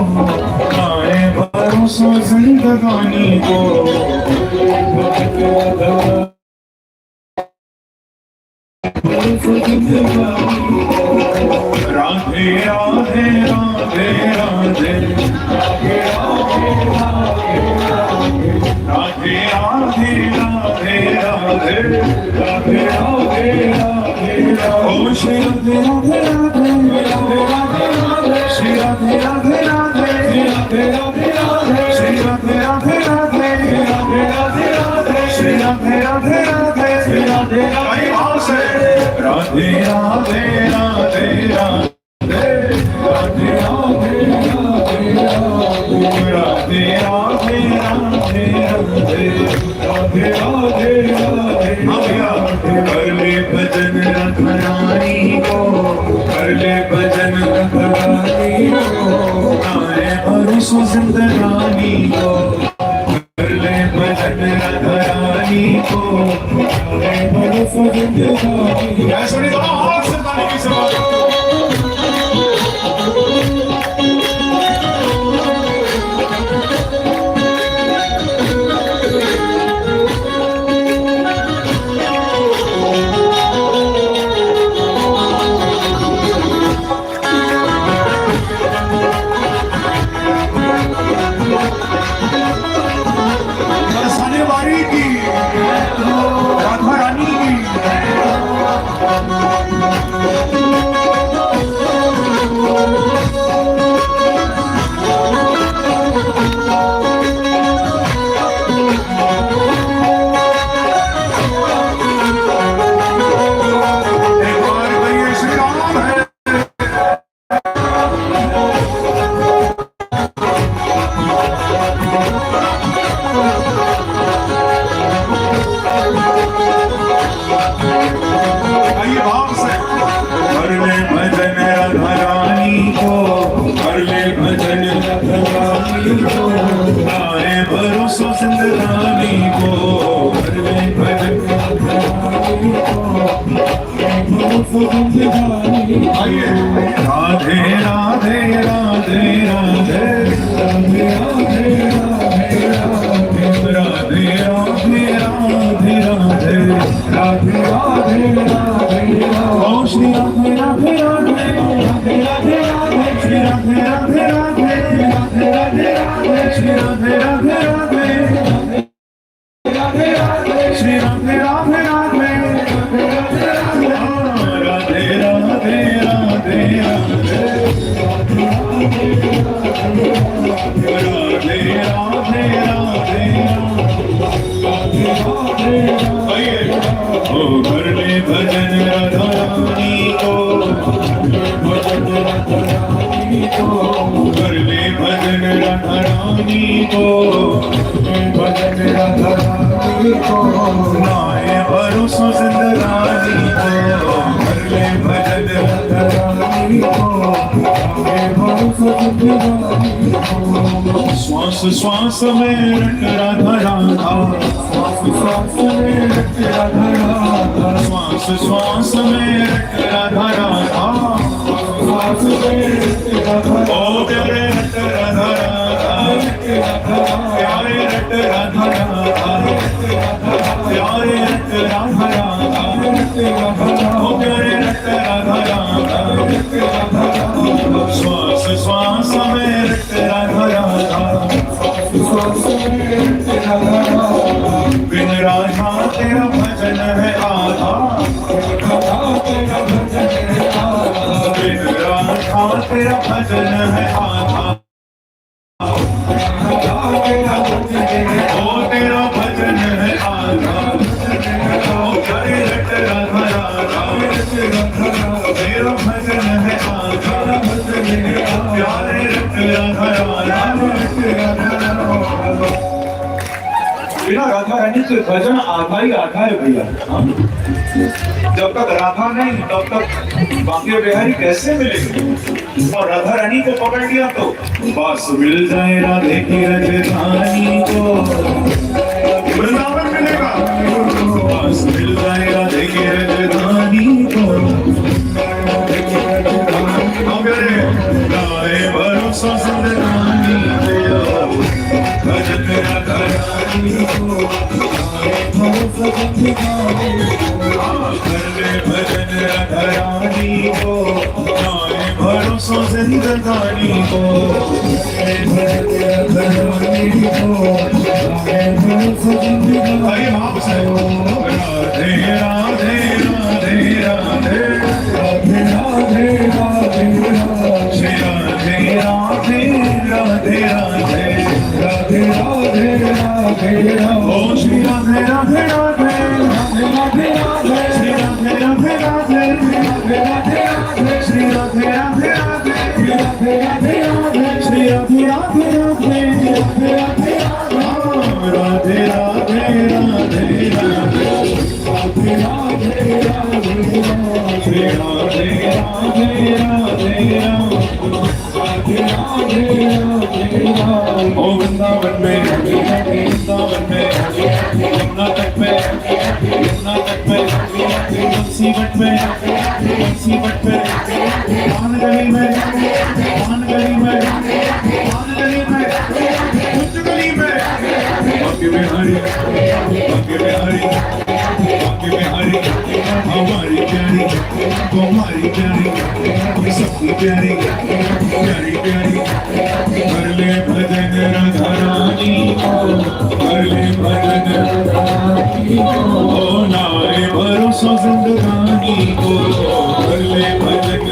नाए भरोसा जिंदगानी को। राधे राधे राधे राधे, राधे राधे राधे राधे, राधे राधे ओ श्री राधे राधे राधे, श्री राधे राधे राधे, राधे राधे श्री राधे राधे राधे, राधे राधे श्री राधे राधे राधे, राधे राधे राधे राधे राधे राधे, राधे राधे राधे राधे राधे राधे, राधे राधे। कर ले भजन राधा रानी को, कर ले भजन राधा रानी को, नाए भरोसा जिंदगानी को, कर ले भजन राधा रानी को, नाए भरोसा जिंदगानी को। आइए राधे राधे राधे राधे राधे राधे राधे राधे राधे ओ श्री राधे राधे राधे राधे राधे श्री राधे राधे राधे राधे राधे श्री राधे राधे राधे राधे राधे श्री राधे राधे राधे राधे राधे राधे ओ कर ले भजन राधा रानी को कर ले भजन राधा रानी को भजन राधा रानी को नाए भरोसा जिंदगानी को कर ले भजन राधा रानी को नाए भरोसा जिंदगानी को श्वास श्वास में रट राधा राधा श्वास श्वास में रट राधा राधा श्वास श्वास में रट राधा राधा श्वास में रट राधा ओ प्यारे रट राधा राधा प्यारे रट राधा राधा प्यारे रट राधा राधा ओ प्यारे रट राधा राधा श्वास श्वास में रट राधा राधा बिन राधा तेरा भजन है आधा बिन राधा तेरा भजन है आधा ओ तेरा भजन है आधा ओ करे रट राधा राधा तेरा भजन है आधा प्यारे रट राधा राधा बिना राधा रानी से भजन आधा ही आधा है भैया। जब तक राधा नहीं तब तक बाकी बिहारी कैसे मिलेंगे? और राधा रानी को पकड़ लिया तो बस मिल जाए राधे की राजधानी को वृंदावन मिलेगा बस मिल जाए राधे की राजधानी को गाए भरोसा जिंदगानी भजन राधा रानी को भजन राधा रानी को गाए भरोसा जिंदगानी को हरि भाव से राधे राधे राधे राधे राधे राधे राधे श्री राधे राधे राधे राधे राधे राधे राधे ओ श्री राधे राधे राधे राधे राधे श्री राधे राधे राधे राधे राधे श्री राधे राधे राधे राधे राधे श्री राधे राधे राधे राधे राधे राधे राधे राधे श्री राधे राधे राधे ओ वृंदावन में यमुना तट में तुलसी वट में पान गली में कुछ गली में बाकी में हरी हमारी प्यारी तुम्हारी प्यारी सबकी प्यारी कर ले भजन राधा रानी कर ले भजन ओ नारे भरोसा जिंदगानी को कर ले भजन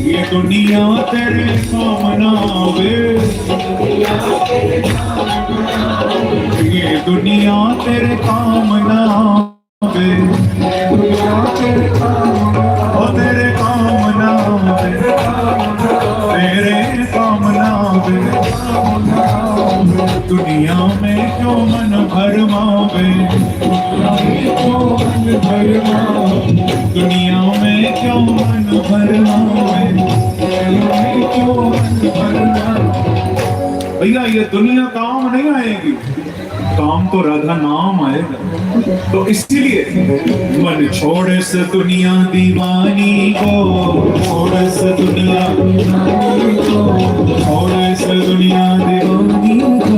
ये दुनिया तेरे सामना वे ये दुनिया तेरे काम ना आवे ओ तेरे काम ना आवे तेरे काम ना आवे दुनिया में क्यों मन भरमावे दुनिया में क्यों मन भरमावे भैया ये दुनिया काम नहीं आएगी काम तो राधा नाम आएगा। तो इसीलिए मन छोड़ इस दुनिया दीवानी को, छोड़ इस दुनिया दीवानी को, छोड़ इस दुनिया दीवानी को,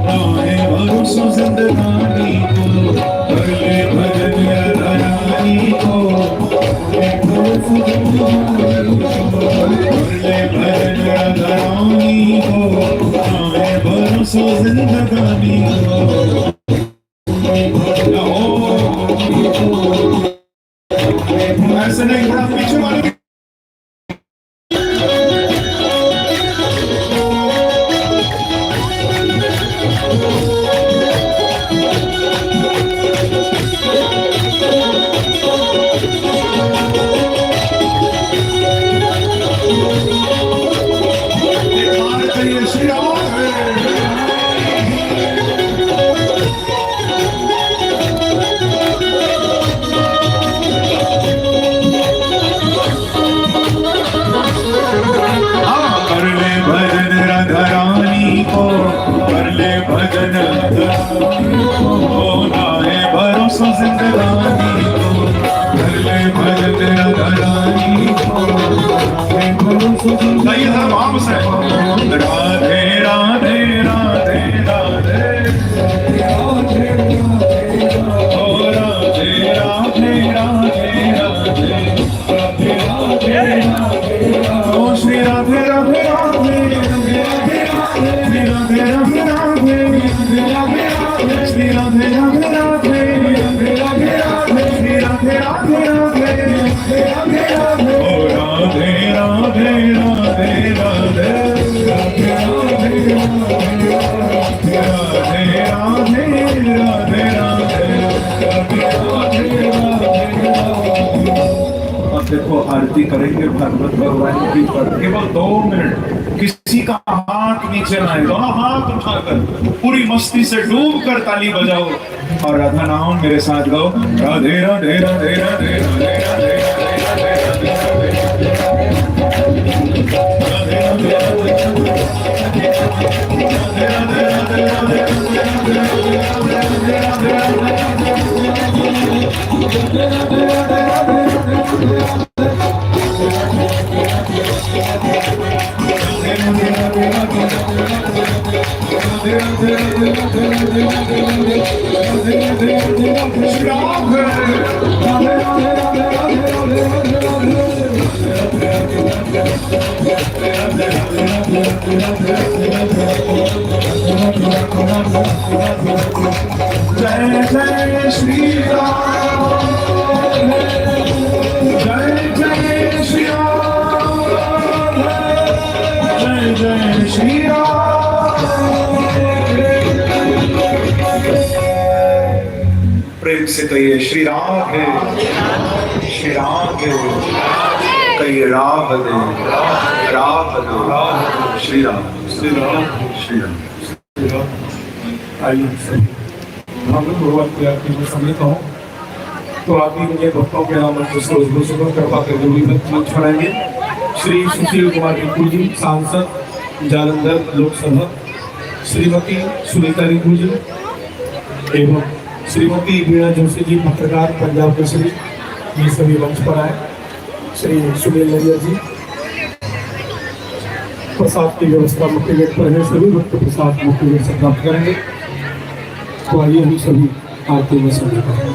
राहे भरोसा जिंदगानी को, कर ले भजन राधारानी को, भजन राधारानी को, राहे भरोसा जिंदगानी को। ऐसे नहीं, थोड़ा पीछे वाले राधे राधे राधे राधे, ओ राधे राधे राधे राधे, ओ श्री राधे राधे राधे, श्री राधे राधे राधे, श्री राधे राधे राधे, श्री राधे राधे राधे, ओ राधे राधे राधे राधे, देखो आरती करेंगे भगवत भगवान की पर केवल 2 मिनट। किसी का हाथ नीचे ना आए, दोनों हाथ उठाकर पूरी मस्ती से डूब कर ताली बजाओ और राधा नाम मेरे साथ गाओ। राधे राधे राधे राधे राधे जय जय श्री राम, जय जय श्री राम, जय जय श्री राम। प्रेम से कहिए श्री राधे, श्री राधे, कहिए राधे राधे, श्री राम श्री राम श्री राम श्री राम। आइए हम लोग गुरुवार की आरती में सम्मिलित हों। तो आरती में भक्तों के नाम कृपा कर मंच बनाएंगे। श्री सुशील कुमार रिंकू जी, सांसद जालंधर लोकसभा, श्रीमती सुनीता रिंकू जी एवं श्रीमती वीणा जोशी जी, पत्रकार पंजाब केसरी, ये सभी मंच पर आए। श्री सुनील नरिया जी, प्रसाद की व्यवस्था मुख्य गेट पर है, सभी भक्त प्रसाद मुख्य गेट से प्राप्त करेंगे। तो आइए हम सभी आरती में सम्मिलित हैं।